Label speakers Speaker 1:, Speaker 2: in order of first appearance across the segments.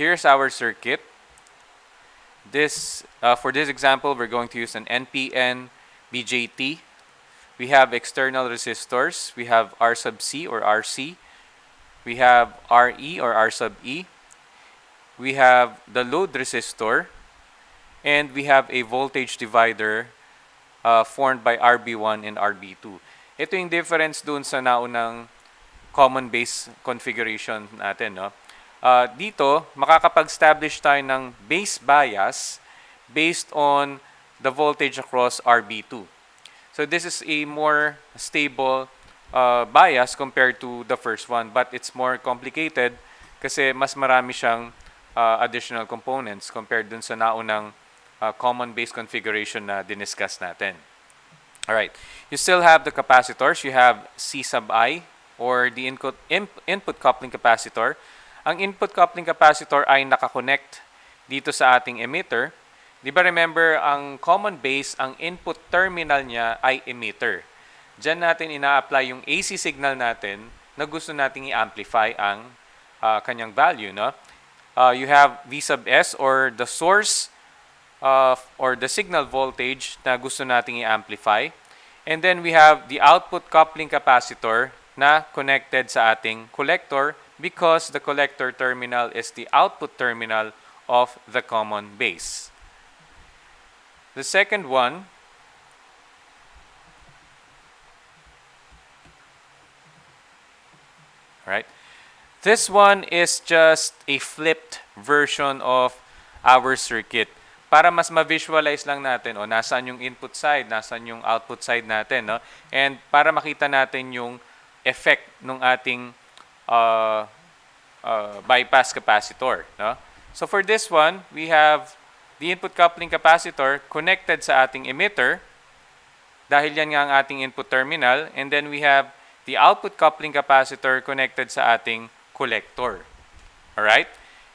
Speaker 1: here's our circuit. For this example, we're going to use an NPN BJT. We have external resistors. We have R sub C or RC. We have RE or R sub E. We have the load resistor. And we have a voltage divider formed by RB1 and RB2. Ito yung difference dun sa naunang common base configuration natin. No? Dito, makakapag-establish tayo ng base bias based on the voltage across RB2. So this is a more stable bias compared to the first one, but it's more complicated kasi mas marami siyang additional components compared dun sa naunang common base configuration na diniscuss natin. Alright, you still have the capacitors. You have C sub I or the input coupling capacitor. Ang input coupling capacitor ay nakakonect dito sa ating emitter. Di ba remember, ang common base, ang input terminal niya ay emitter. Diyan natin ina-apply yung AC signal natin na gusto nating i-amplify ang kanyang value. No? You have V sub S or the source or the signal voltage na gusto nating i-amplify. And then we have the output coupling capacitor na connected sa ating collector because the collector terminal is the output terminal of the common base. The second one, right? This one is just a flipped version of our circuit. Para mas ma-visualize lang natin, nasaan yung input side, nasaan yung output side natin, no? And para makita natin yung effect ng ating bypass capacitor, no? So for this one, we have the input coupling capacitor connected sa ating emitter, dahil yan nga ang ating input terminal, and then we have the output coupling capacitor connected sa ating collector. Alright?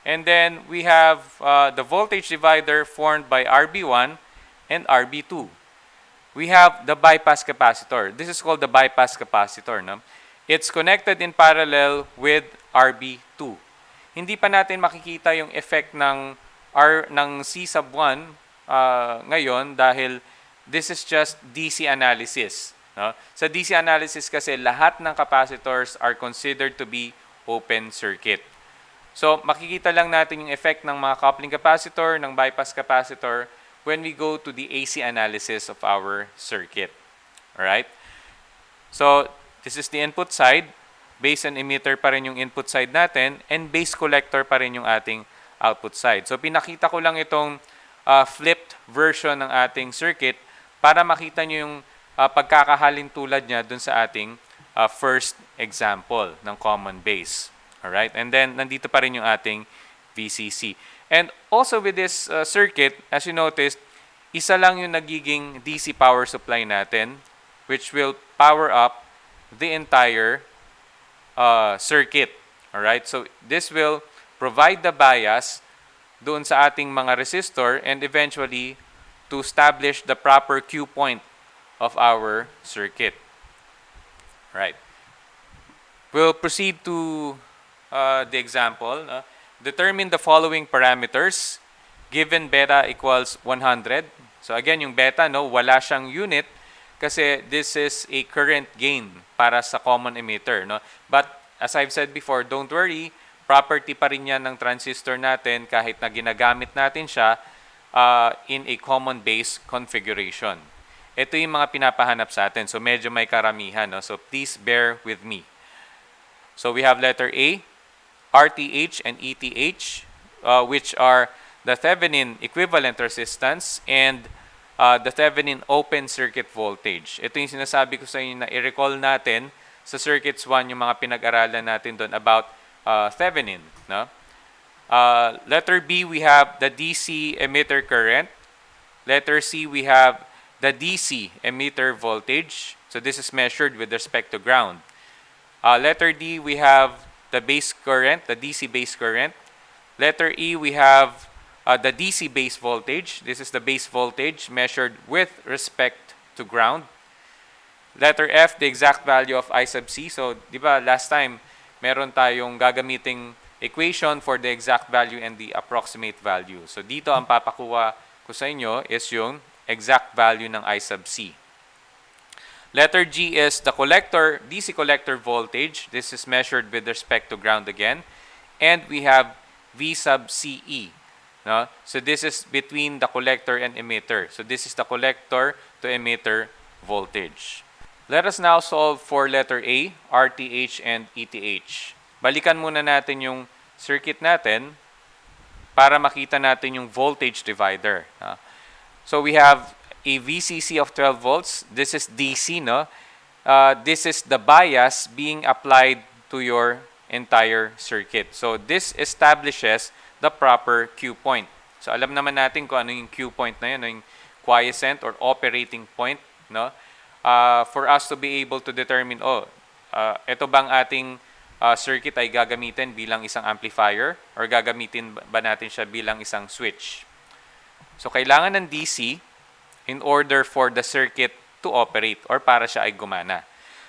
Speaker 1: And then we have the voltage divider formed by RB1 and RB2. We have the bypass capacitor. This is called the bypass capacitor. No? It's connected in parallel with RB2. Hindi pa natin makikita yung effect ng C sub 1 ngayon dahil this is just DC analysis. No? Sa DC analysis kasi lahat ng capacitors are considered to be open circuit. So, makikita lang natin yung effect ng mga coupling capacitor, ng bypass capacitor, when we go to the AC analysis of our circuit. Alright? So, this is the input side. Base and emitter pa rin yung input side natin, and base collector pa rin yung ating output side. So, pinakita ko lang itong flipped version ng ating circuit para makita nyo yung pagkakahalin tulad niya dun sa ating first example ng common base. Alright? And then, nandito pa rin yung ating VCC. And also with this circuit, as you noticed, isa lang yung nagiging DC power supply natin, which will power up the entire circuit. Alright? So, this will provide the bias doon sa ating mga resistor and eventually to establish the proper Q point of our circuit. Right. We'll proceed to the example. Determine the following parameters given beta equals 100. So again, yung beta, wala siyang unit kasi this is a current gain para sa common emitter. But as I've said before, don't worry, property pa rin yan ng transistor natin kahit na ginagamit natin siya in a common base configuration. Ito yung mga pinapahanap sa atin. So medyo may karamihan. So please bear with me. So we have letter A, RTH and ETH, which are the Thevenin equivalent resistance and the Thevenin open circuit voltage. Ito yung sinasabi ko sa inyo na i-recall natin sa Circuits 1 yung mga pinag-aralan natin doon about Thevenin. No? Letter B, we have the DC emitter current. Letter C, we have the DC emitter voltage. So this is measured with respect to ground. Letter D, we have the base current, the DC base current. Letter E, we have the DC base voltage. This is the base voltage measured with respect to ground. Letter F, the exact value of I sub C. So, di ba, last time, meron tayong gagamiting equation for the exact value and the approximate value. So dito ang papakuha ko sa inyo is yung exact value ng I sub C. Letter G is the collector, DC collector voltage. This is measured with respect to ground again. And we have V sub CE. No? So this is between the collector and emitter. So this is the collector to emitter voltage. Let us now solve for letter A, RTH and ETH. Balikan muna natin yung circuit natin para makita natin yung voltage divider. So we have a VCC of 12 volts. This is DC, no? This is the bias being applied to your entire circuit. So this establishes the proper Q point. So alam naman natin kung ano yung Q point na yun, yung quiescent or operating point, no? For us to be able to determine, ito bang ating circuit ay gagamitin bilang isang amplifier or gagamitin ba natin siya bilang isang switch. So kailangan ng DC in order for the circuit to operate or para siya ay gumana.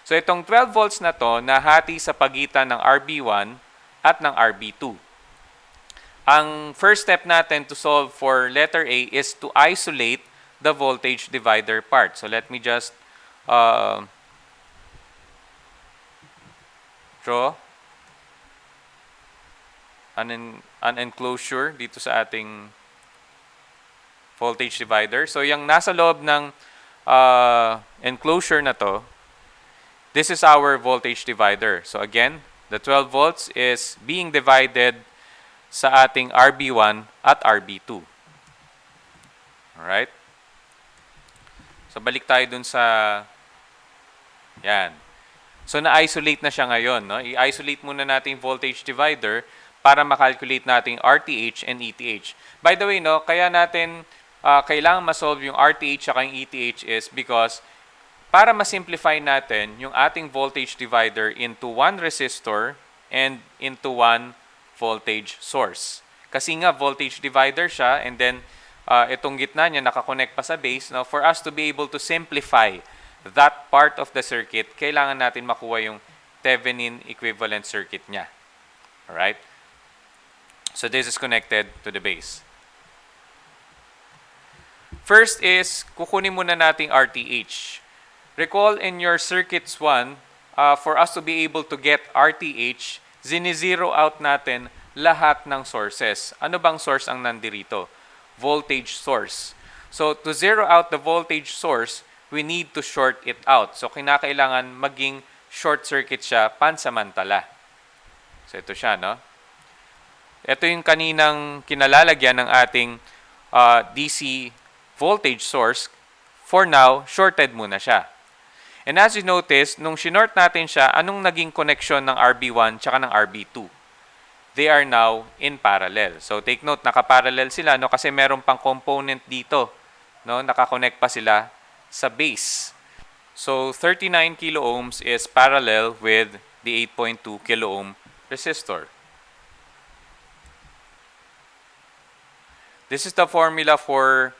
Speaker 1: So itong 12 volts na to nahati sa pagitan ng RB1 at ng RB2. Ang first step natin to solve for letter A is to isolate the voltage divider part. So let me just draw an enclosure dito sa ating voltage divider. So yung nasa loob ng enclosure na to, this is our voltage divider. So again, the 12 volts is being divided sa ating RB1 at RB2. Alright? So balik tayo dun sa yan. So na-isolate na siya ngayon. No? I-isolate muna natin yung voltage divider para makalculate natin RTH and ETH. By the way, no, kaya natin kailangan ma-solve yung RTH at yung ETH is because para ma-simplify natin yung ating voltage divider into one resistor and into one voltage source. Kasi nga voltage divider siya and then itong gitna niya nakakonect pa sa base. Now, for us to be able to simplify that part of the circuit, kailangan natin makuha yung Thevenin equivalent circuit niya. Alright? So this is connected to the base. First is, kukunin muna nating RTH. Recall in your circuits 1, for us to be able to get RTH, zini-zero out natin lahat ng sources. Ano bang source ang nandirito? Voltage source. So to zero out the voltage source, we need to short it out. So kinakailangan maging short circuit siya pansamantala. So ito siya, no? Ito yung kaninang kinalalagyan ng ating DC voltage source. For now, shorted muna siya. And as you notice, nung shinort natin siya, anong naging connection ng RB1 tsaka ng RB2? They are now in parallel. So take note, nakaparallel sila, no? Kasi meron pang component dito, no? Nakakonect pa sila sa base. So 39 kilo ohms is parallel with the 8.2 kilo ohm resistor. This is the formula for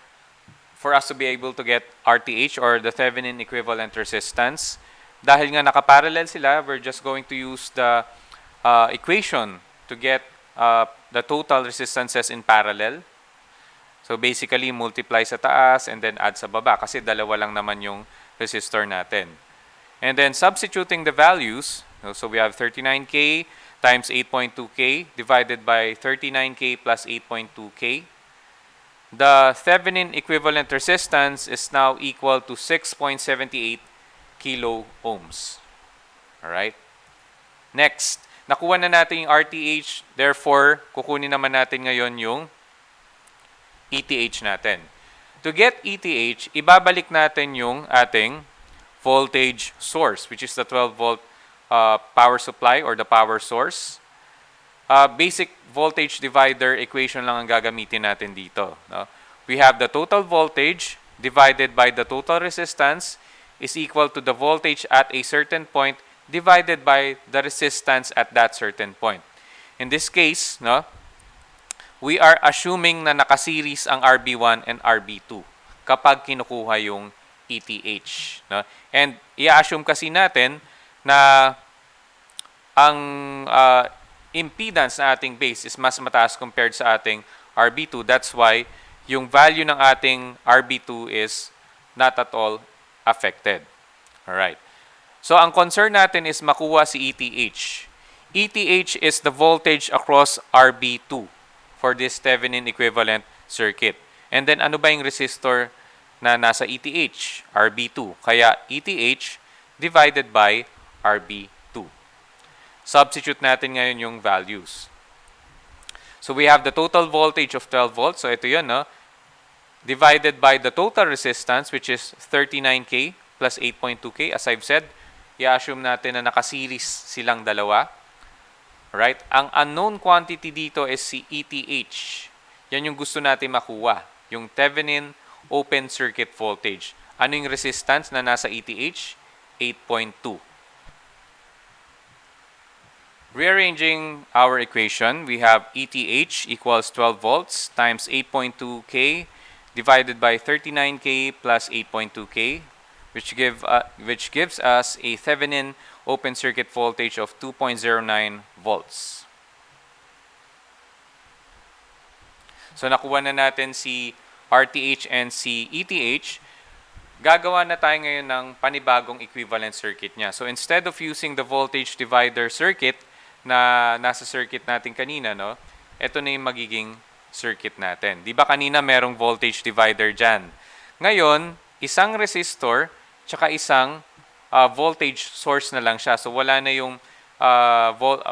Speaker 1: us to be able to get RTH or the Thevenin equivalent resistance. Dahil nga nakaparallel sila, we're just going to use the equation to get the total resistances in parallel. So basically, multiply sa taas and then add sa baba kasi dalawa lang naman yung resistor natin. And then substituting the values, so we have 39K times 8.2K divided by 39K plus 8.2K. The Thevenin equivalent resistance is now equal to 6.78 kilo ohms. Alright? Next, nakuha na natin yung RTH. Therefore, kukunin naman natin ngayon yung ETH natin. To get ETH, ibabalik natin yung ating voltage source, which is the 12-volt power supply or the power source. Basic voltage divider equation lang ang gagamitin natin dito. No? We have the total voltage divided by the total resistance is equal to the voltage at a certain point divided by the resistance at that certain point. In this case, no, we are assuming na nakaseries ang RB1 and RB2 kapag kinukuha yung ETH. No? And i-assume kasi natin na ang impedance na ating base is mas mataas compared sa ating RB2. That's why yung value ng ating RB2 is not at all affected. Alright. So, ang concern natin is makuha si ETH. ETH is the voltage across RB2 for this Thevenin equivalent circuit. And then, ano ba yung resistor na nasa ETH? RB2. Kaya, ETH divided by RB2. Substitute natin ngayon yung values. So, we have the total voltage of 12 volts. So, ito yun, no? Divided by the total resistance, which is 39K plus 8.2K. As I've said, i-assume natin na nakaseries silang dalawa. Right? Ang unknown quantity dito is si ETH. Yan yung gusto natin makuha. Yung Thevenin open circuit voltage. Ano yung resistance na nasa ETH? 8.2. Rearranging our equation, we have ETH equals 12 volts times 8.2K divided by 39K plus 8.2K, which gives us a Thevenin open circuit voltage of 2.09 volts. So nakuha na natin si RTH and si ETH. Gagawa na tayo ngayon ng panibagong equivalent circuit niya. So instead of using the voltage divider circuit na nasa circuit natin kanina, no? Ito na yung magiging circuit natin. Di ba kanina merong voltage divider dyan? Ngayon, isang resistor tsaka isang voltage source na lang siya. So wala na yung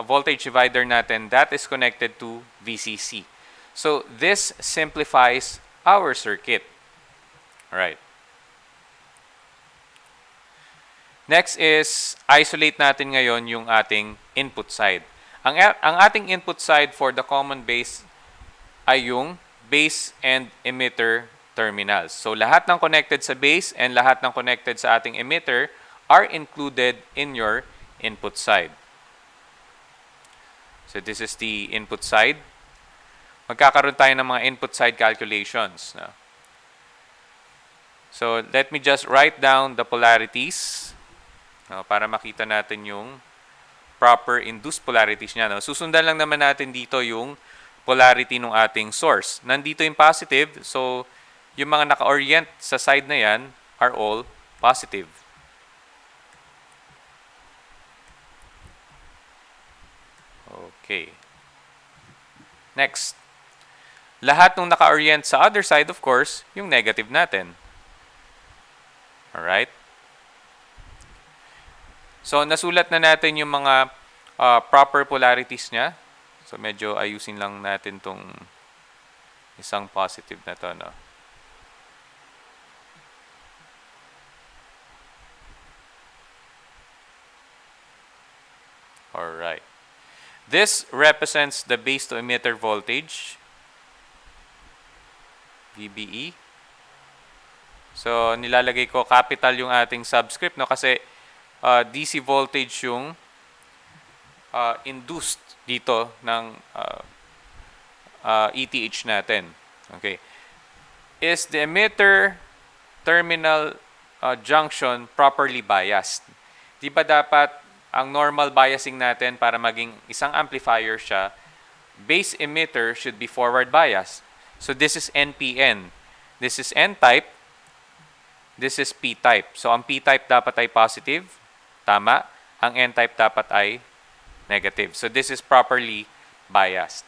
Speaker 1: voltage divider natin that is connected to VCC. So this simplifies our circuit. Alright. Next is isolate natin ngayon yung ating input side. Ang ating input side for the common base ay yung base and emitter terminals. So lahat ng connected sa base and lahat ng connected sa ating emitter are included in your input side. So this is the input side. Magkakaroon tayo ng mga input side calculations. No? So let me just write down the polarities para makita natin yung proper induced polarities niya. No? Susundan lang naman natin dito yung polarity ng ating source. Nandito yung positive, so yung mga naka-orient sa side na yan are all positive. Okay. Next. Lahat ng naka-orient sa other side, of course, yung negative natin. Alright? So, nasulat na natin yung mga proper polarities niya. So, medyo ayusin lang natin tong isang positive na to, no? Alright. This represents the base to emitter voltage, VBE. So, nilalagay ko capital yung ating subscript, no? Kasi DC voltage yung induced dito ng ETH natin. Okay. Is the emitter terminal junction properly biased? Di ba dapat ang normal biasing natin para maging isang amplifier siya, base emitter should be forward biased. So this is NPN. This is N-type. This is P-type. So ang P-type dapat ay positive. Tama. Ang N-type dapat ay negative. So this is properly biased.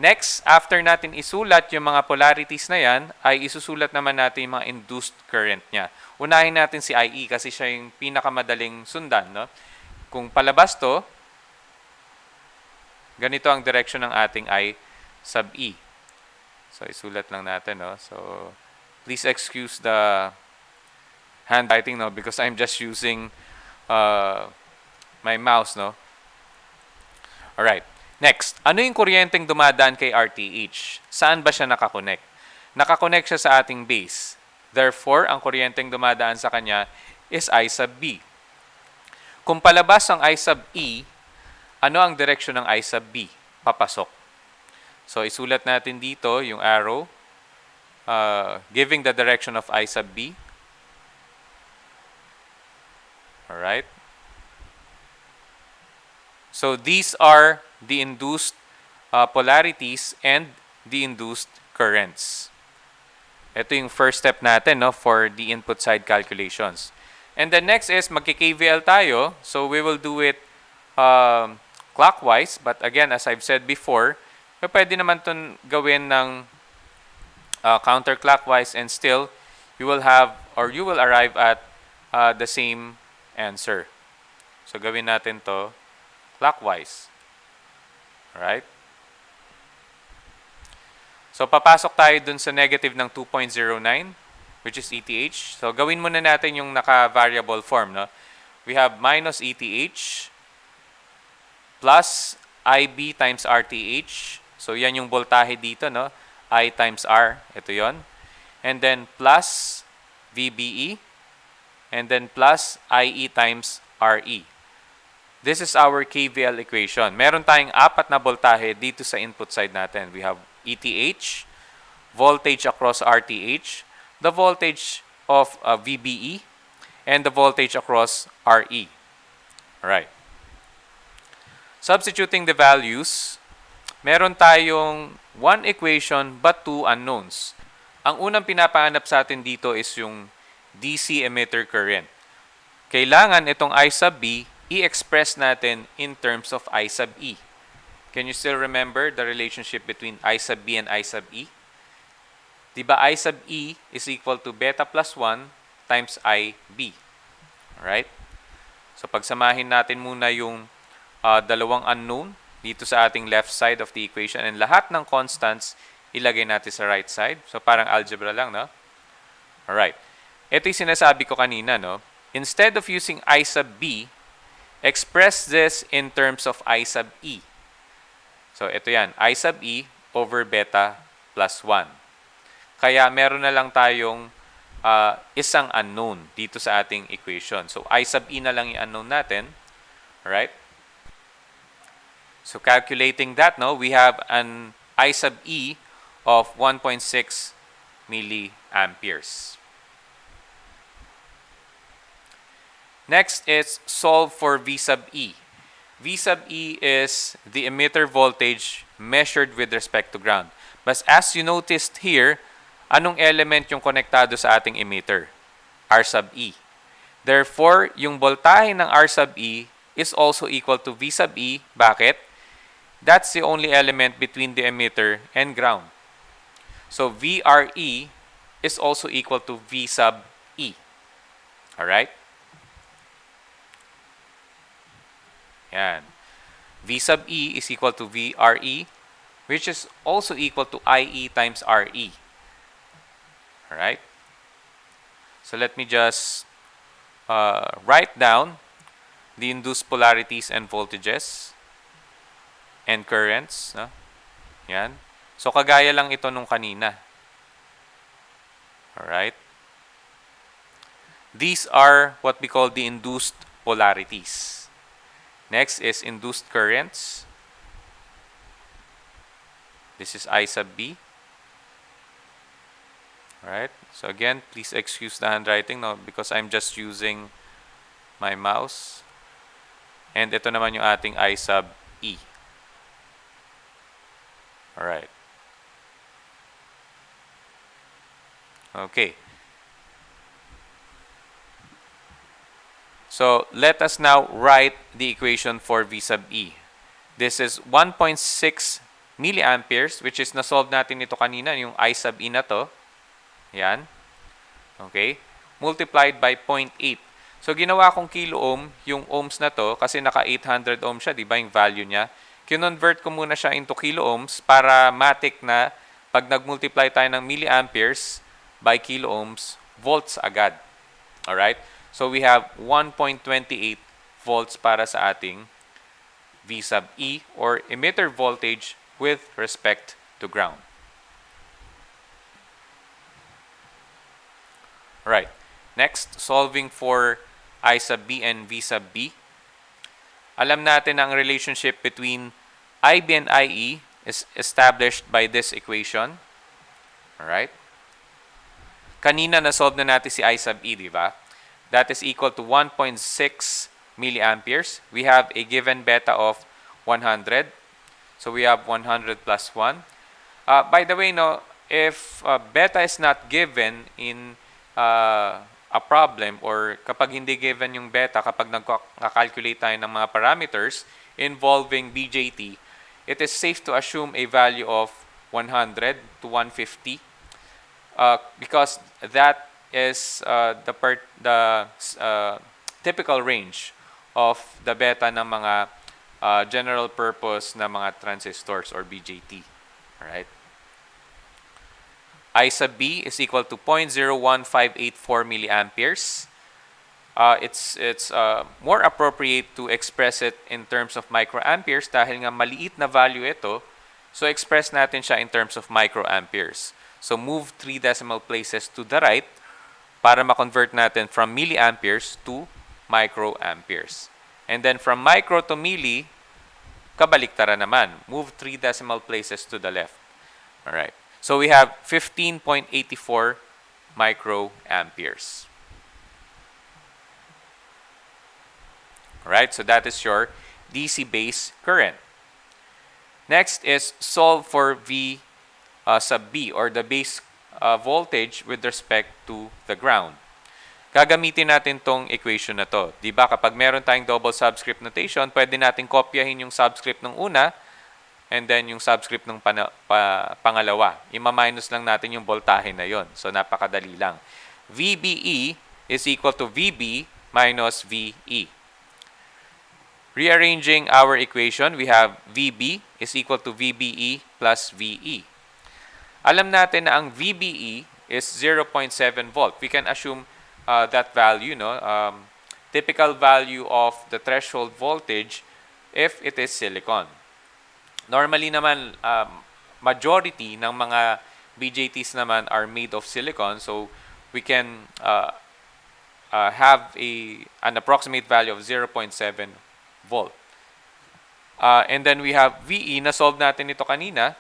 Speaker 1: Next, after natin isulat yung mga polarities na yan, ay isusulat naman natin yung mga induced current niya. Unahin natin si IE kasi siya yung pinakamadaling sundan. No? Kung palabas to, ganito ang direction ng ating I sub E. So isulat lang natin. No? So please excuse the handwriting, no? Because I'm just using my mouse. No? Alright. Next, ano yung kuryenteng dumadaan kay RTH? Saan ba siya nakakonect? Nakakonect siya sa ating base. Therefore, ang kuryenteng dumadaan sa kanya is I sub B. Kung palabas ang I sub E, ano ang direksyon ng I sub B? Papasok. So, isulat natin dito yung arrow giving the direction of I sub B. Alright. So, these are the induced polarities and the induced currents. Ito yung first step natin, no, for the input side calculations. And then next is magki-KVL tayo. So we will do it clockwise. But again, as I've said before, pwede naman itong gawin ng counterclockwise and still you will have or you will arrive at the same answer. So gawin natin to clockwise. Alright? So papasok tayo dun sa negative ng 2.09 which is ETH. So gawin muna natin yung naka-variable form. No? We have minus ETH plus IB times RTH. So yan yung voltahe dito. No? I times R. Ito yon. And then plus VBE. And then plus IE times RE. This is our KVL equation. Meron tayong apat na voltahe dito sa input side natin. We have ETH, voltage across RTH, the voltage of VBE, and the voltage across RE. Alright. Substituting the values, meron tayong one equation but two unknowns. Ang unang pinapahanap sa atin dito is yung DC emitter current. Kailangan itong I sub B i-express natin in terms of I sub E. Can you still remember the relationship between I sub B and I sub E? Diba I sub E is equal to beta plus 1 times IB. Alright? So pagsamahin natin muna yung dalawang unknown dito sa ating left side of the equation and lahat ng constants ilagay natin sa right side. So parang algebra lang, no? Alright. Ito yung sinasabi ko kanina, no? Instead of using I sub B, express this in terms of I sub E. So, ito yan. I sub E over beta plus 1. Kaya, meron na lang tayong isang unknown dito sa ating equation. So, I sub E na lang yung unknown natin. Alright? So, calculating that, no, we have an I sub E of 1.6 milliamperes. Next is solve for V sub E. V sub E is the emitter voltage measured with respect to ground. But as you noticed here, anong element yung konektado sa ating emitter? R sub E. Therefore, yung voltahe ng R sub E is also equal to V sub E. Bakit? That's the only element between the emitter and ground. So, VRE is also equal to V sub E. Alright? Yan. V sub E is equal to VRE, which is also equal to IE times RE. Alright? So let me just write down the induced polarities and voltages and currents. No? Yan. So kagaya lang ito nung kanina. Alright? These are what we call the induced polarities. Next is induced currents. This is I sub B. Alright, so again, please excuse the handwriting no, because I'm just using my mouse. And ito naman yung ating I sub E. Alright. Okay. So, let us now write the equation for V sub E. This is 1.6 milliamperes, which is na-solve natin ito kanina, yung I sub E na to. Yan. Okay. Multiplied by 0.8. So, ginawa kong kilo ohm, yung ohms na to, kasi naka 800 ohms siya, di ba, yung value niya. Kinonvert ko muna siya into kilo ohms para matik na pag nag-multiply tayo ng milliamperes by kilo ohms, volts agad. Alright? So, we have 1.28 volts para sa ating V sub E or emitter voltage with respect to ground. Right. Next, solving for I sub B and V sub B. Alam natin ang relationship between IB and IE is established by this equation. Alright? Kanina na-solve na natin si I sub E, di ba? That is equal to 1.6 milliamperes. We have a given beta of 100. So we have 100 plus 1. By the way, no, if beta is not given in a problem, or kapag hindi given yung beta, kapag nagka-calculate tayo ng mga parameters involving BJT, it is safe to assume a value of 100 to 150 because that is the typical range of the beta ng mga general purpose na mga transistors or BJT. Alright? I sub B is equal to 0.01584 milliamperes. It's more appropriate to express it in terms of microamperes dahil nga maliit na value ito. So express natin siya in terms of microamperes. So move 3 decimal places to the right para ma-convert natin from milliamperes to microamperes. And then from micro to milli, kabaliktara naman. Move 3 decimal places to the left. Alright. So we have 15.84 microamperes. Alright, so that is your DC base current. Next is solve for V sub B, or the base voltage with respect to the ground. Gagamitin natin tong equation na to. Diba, kapag meron tayong double subscript notation, pwede natin kopyahin yung subscript ng una and then yung subscript ng pangalawa. Ima-minus lang natin yung voltahe na yon. So, napakadali lang. VBE is equal to VB minus VE. Rearranging our equation, we have VB is equal to VBE plus VE. Alam natin na ang VBE is 0.7 volt. We can assume that value, no? Typical value of the threshold voltage if it is silicon. Normally naman, majority ng mga BJTs naman are made of silicon, so we can have an approximate value of 0.7 volt. And then we have VE, na-solve natin ito kanina.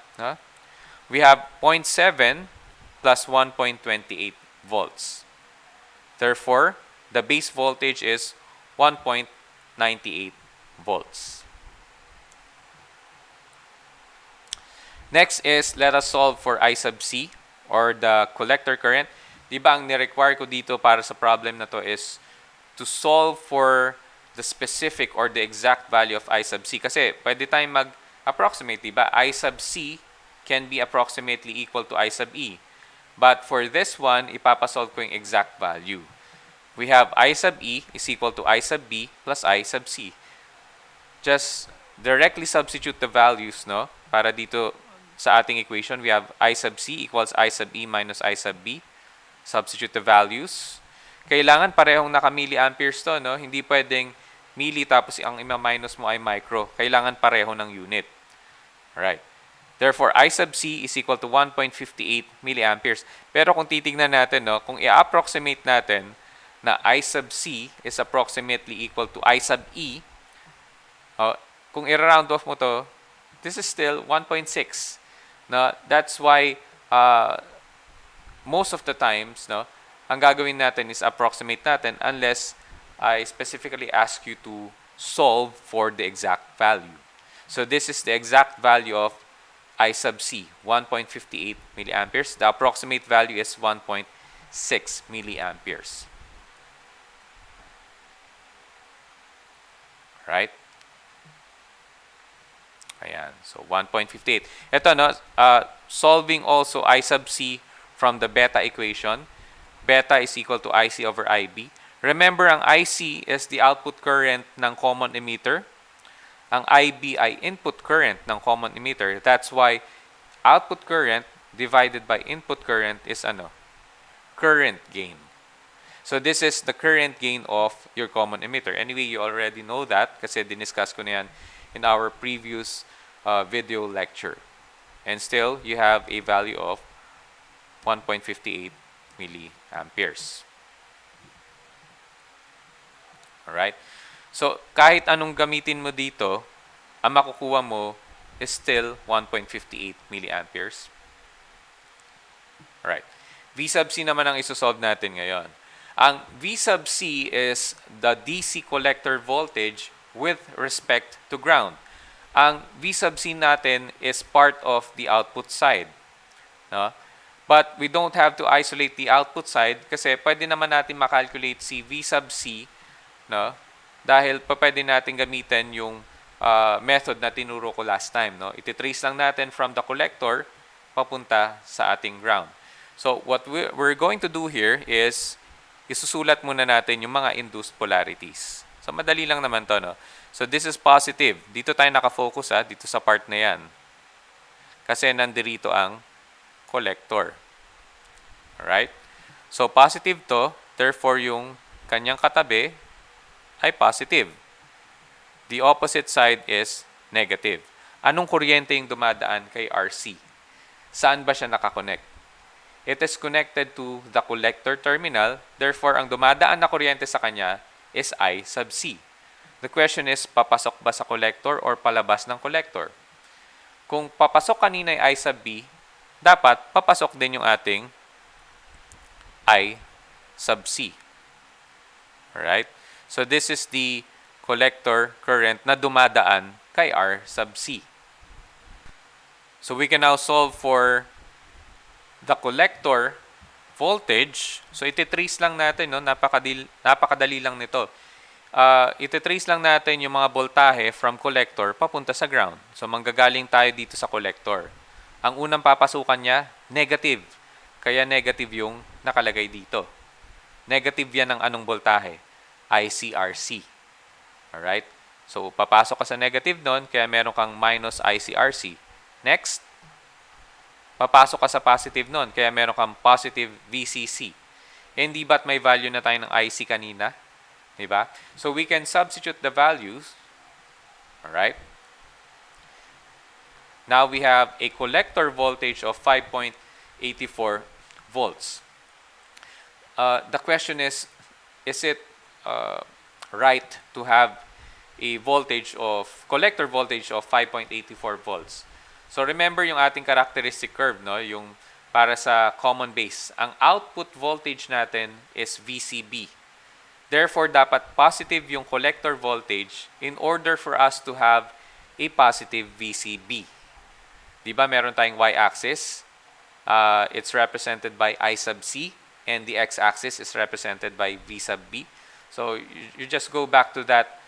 Speaker 1: We have 0.7 plus 1.28 volts. Therefore, the base voltage is 1.98 volts. Next is, let us solve for I sub C, or the collector current. Diba, ang ni-require ko dito para sa problem na to is to solve for the specific or the exact value of I sub C. Kasi pwede tayong mag-approximate, diba? I sub C can be approximately equal to I sub E. But for this one, ipapasolve ko yung exact value. We have I sub E is equal to I sub B plus I sub C. Just directly substitute the values, no? Para dito sa ating equation, we have I sub C equals I sub E minus I sub B. Substitute the values. Kailangan parehong naka-milliamperes to, no? Hindi pwedeng milli tapos ang ima-minus mo ay micro. Kailangan pareho ng unit. Alright. Therefore, I sub C is equal to 1.58 milliamperes. Pero kung titignan natin, no, kung i-approximate natin na I sub C is approximately equal to I sub E, kung i-round off mo to, this is still 1.6. No? That's why most of the times, no, ang gagawin natin is approximate natin unless I specifically ask you to solve for the exact value. So this is the exact value of I sub C, 1.58 milliamperes. The approximate value is 1.6 milliamperes. Right? Ayan. So, 1.58. Ito, no, solving also I sub C from the beta equation. Beta is equal to IC over IB. Remember, ang IC is the output current ng common emitter. Ang IB ay input current ng common emitter. That's why output current divided by input current is ano? Current gain. So this is the current gain of your common emitter. Anyway, you already know that kasi diniscuss ko na yan in our previous video lecture. And still, you have a value of 1.58 milliamperes. Alright? So, kahit anong gamitin mo dito, ang makukuha mo is still 1.58 milliamperes. Alright. V sub C naman ang isosolve natin ngayon. Ang V sub C is the DC collector voltage with respect to ground. ang V sub C natin is part of the output side. No? But we don't have to isolate the output side kasi pwede naman natin makalculate si V sub C, no? Dahil pwede natin gamitin yung method na tinuro ko last time. No? Ititrace lang natin from the collector papunta sa ating ground. So what we're going to do here is isusulat muna natin yung mga induced polarities. So madali lang naman to, no? So this is positive. Dito tayo nakafocus dito sa part na yan. Kasi nandirito ang collector. Alright? So positive to, therefore yung kanyang katabi ay positive. The opposite side is negative. Anong kuryente yung dumadaan kay RC? Saan ba siya nakakonect? It is connected to the collector terminal. Therefore, ang dumadaan na kuryente sa kanya is I sub C. The question is, papasok ba sa collector or palabas ng collector? Kung papasok kanina ay I sub B, dapat papasok din yung ating I sub C. Alright? So this is the collector current na dumadaan kay R sub C. So we can now solve for the collector voltage. So ititrace lang natin, no? Napakadali lang nito. Ititrace lang natin yung mga voltahe from collector papunta sa ground. So manggagaling tayo dito sa collector. Ang unang papasukan niya, negative. Kaya negative yung nakalagay dito. Negative yan ng anong voltahe? ICRC. Alright? So papasok ka sa negative nun, kaya meron kang minus ICRC. Next, papasok ka sa positive nun, kaya meron kang positive VCC. Hindi ba't may value na tayo ng IC kanina? Diba? So we can substitute the values. Alright? Now we have a collector voltage of 5.84 volts. The question is it right to have a collector voltage of 5.84 volts? So remember yung ating characteristic curve, no? Yung para sa common base. Ang output voltage natin is VCB. Therefore, dapat positive yung collector voltage in order for us to have a positive VCB. Diba meron tayong y-axis? It's represented by I sub C, and the x-axis is represented by V sub B. So you just go back to that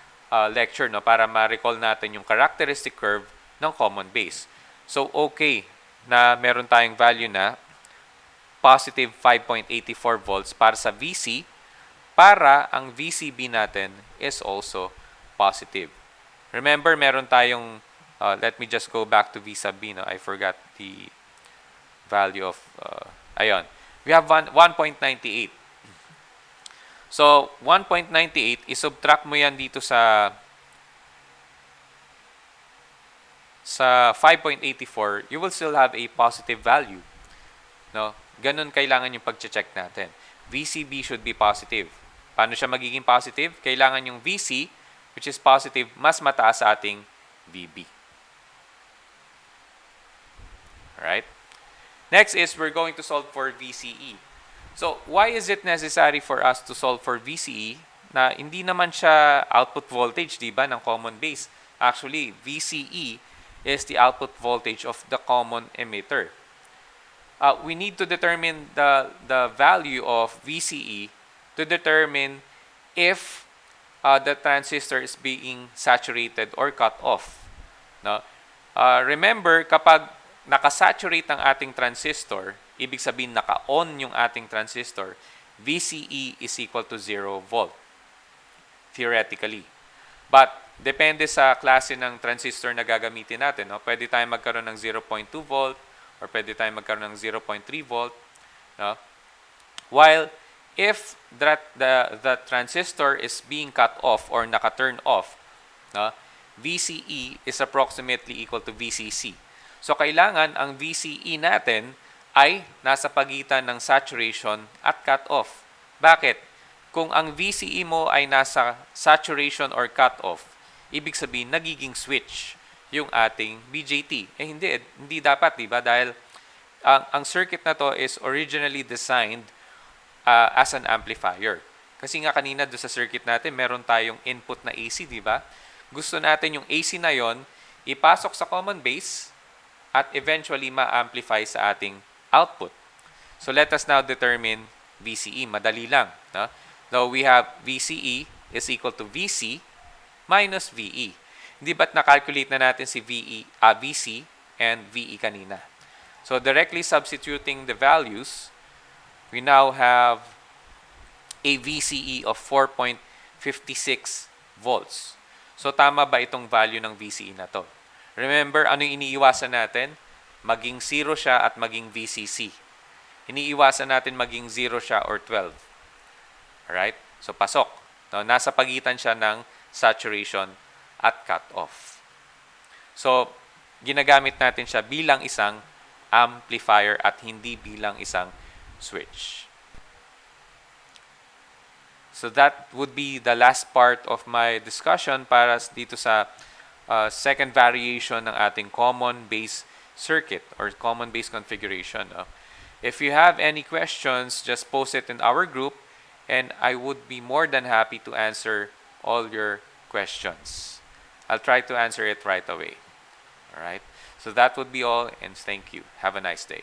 Speaker 1: lecture, no, para ma-recall natin yung characteristic curve ng common base. So okay na meron tayong value na positive 5.84 volts para sa VC, para ang VCB natin is also positive. Remember, meron tayong, let me just go back to V sub B. No? I forgot the value of, ayun. We have 1.98. So, 1.98, isubtract mo yan dito sa 5.84, you will still have a positive value. No? Ganun kailangan yung pag-check natin. VCB should be positive. Paano siya magiging positive? Kailangan yung VC, which is positive, mas mataas sa ating VB. Alright? Next is we're going to solve for VCE. So, why is it necessary for us to solve for VCE na hindi naman siya output voltage, di ba, ng common base? Actually, VCE is the output voltage of the common emitter. We need to determine the value of VCE to determine if the transistor is being saturated or cut off. No? Remember, kapag nakasaturate ang ating transistor, ibig sabihin naka-on yung ating transistor, VCE is equal to 0 volt, theoretically. But, depende sa klase ng transistor na gagamitin natin. No? Pwede tayong magkaroon ng 0.2 volt or pwede tayong magkaroon ng 0.3 volt. No? While, if the transistor is being cut off or naka-turn off, no? VCE is approximately equal to VCC. So, kailangan ang VCE natin ay nasa pagitan ng saturation at cut-off. Bakit? Kung ang VCE mo ay nasa saturation or cut-off, ibig sabihin, nagiging switch yung ating BJT. Hindi dapat, di ba? Dahil ang circuit na to is originally designed as an amplifier. Kasi nga kanina doon sa circuit natin, meron tayong input na AC, di ba? Gusto natin yung AC na yon ipasok sa common base, at eventually ma-amplify sa ating output. So let us now determine VCE. Madali lang. No? So we have VCE is equal to VC minus VE. Hindi ba't na-calculate na natin si VC and VE kanina? So directly substituting the values, we now have a VCE of 4.56 volts. So tama ba itong value ng VCE na to? Remember, ano yung iniiwasan natin? Maging 0 siya at maging VCC. Iniiwasan natin maging 0 siya or 12. Alright? So pasok. No, nasa pagitan siya ng saturation at cutoff. So, ginagamit natin siya bilang isang amplifier at hindi bilang isang switch. So that would be the last part of my discussion para dito sa second variation ng ating common base circuit or common base configuration. If you have any questions, just post it in our group and I would be more than happy to answer all your questions. I'll try to answer it right away. All right. So that would be all, and thank you. Have a nice day.